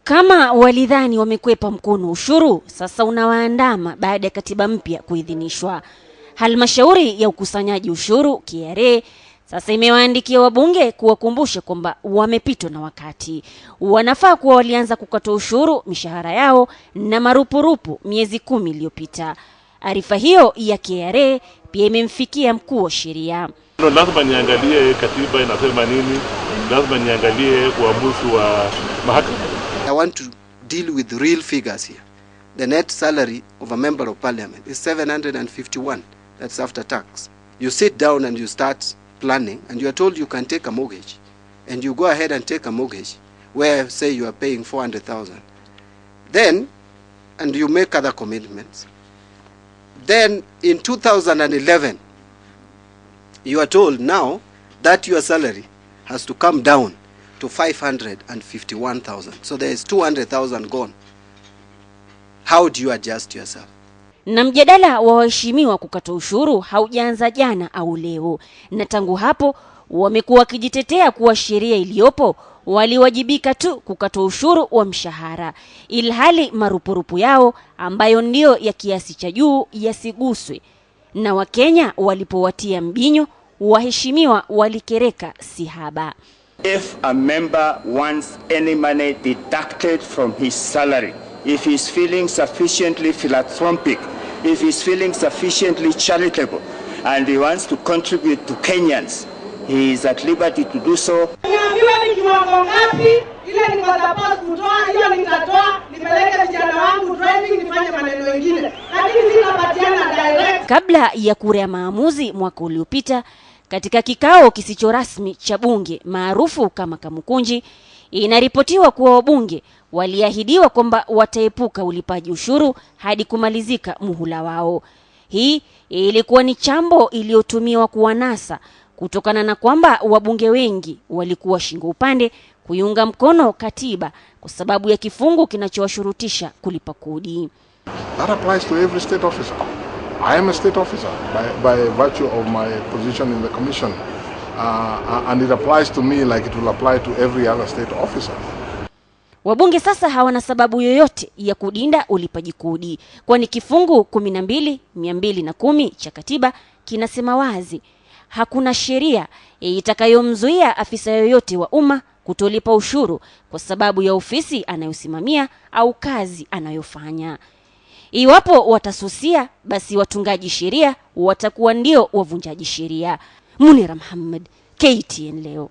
Kama walidhani wamekwepa mkono ushuru, sasa unawaandama baada ya katiba mpya kuidhinishwa. Halmashauri ya ukusanyaji ushuru KRA sasa imewaandikia wabunge kuwakumbusha kwamba wamepitwa na wakati. Wanafaa kuwa walianza kukata ushuru mishahara yao na marupurupu miezi 10 iliyopita. Arifa hiyo ya KRA pia imemfikia mkuu wa sheria. Lazima niangalie katiba inasema nini, lazima niangalie uamuzi wa mahakama. I want to deal with real figures here. The net salary of a member of parliament is 751. That's after tax. You sit down and you start planning and you are told you can take a mortgage. And you go ahead and take a mortgage where say you are paying 400,000. Then, and you make other commitments. Then in 2011, you are told now that your salary has to come down to 551,000. So there is 200,000 gone. How do you adjust yourself? Na mjadala wa waheshimiwa kukata ushuru haujaanza jana au leo. Na tangu hapo wamekuwa wakijitetea kuwa sheria iliyopo waliwajibika tu kukata ushuru wa mshahara, ilhali marupurupu yao ambayo ndio ya kiasi cha juu yasiguswe. Na Wakenya walipowatia mbinyo, waheshimiwa walikereka sihaba. If a member wants any money deducted from his salary, if he's feeling sufficiently philanthropic, if he's feeling sufficiently charitable, and he wants to contribute to Kenyans, he is at liberty to do so. Kabla ya kura ya maamuzi mwaka uliopita, katika kikao kisicho rasmi cha bunge maarufu kama Kamukunji, inaripotiwa kuwa wabunge waliahidiwa kwamba wataepuka ulipaji ushuru hadi kumalizika muhula wao. Hii ilikuwa ni chambo iliyotumiwa kuwanasa kutokana na kwamba wabunge wengi walikuwa shingo upande kuiunga mkono katiba kwa sababu ya kifungu kinachowashurutisha kulipa kodi. That applies to every state officer. I am a state officer by virtue of my position in the commission, and it applies to me like it will apply to every other state officer. Wabunge sasa hawana sababu yoyote ya kudinda ulipaji kodi, kwani kifungu 1210 cha katiba kinasema wazi hakuna sheria itakayomzuia afisa yoyote wa umma kutolipa ushuru kwa sababu ya ofisi anayosimamia au kazi anayofanya. Iwapo watasusia, basi watungaji sheria watakuwa ndio wavunjaji sheria. Munira Muhammad, KTN leo.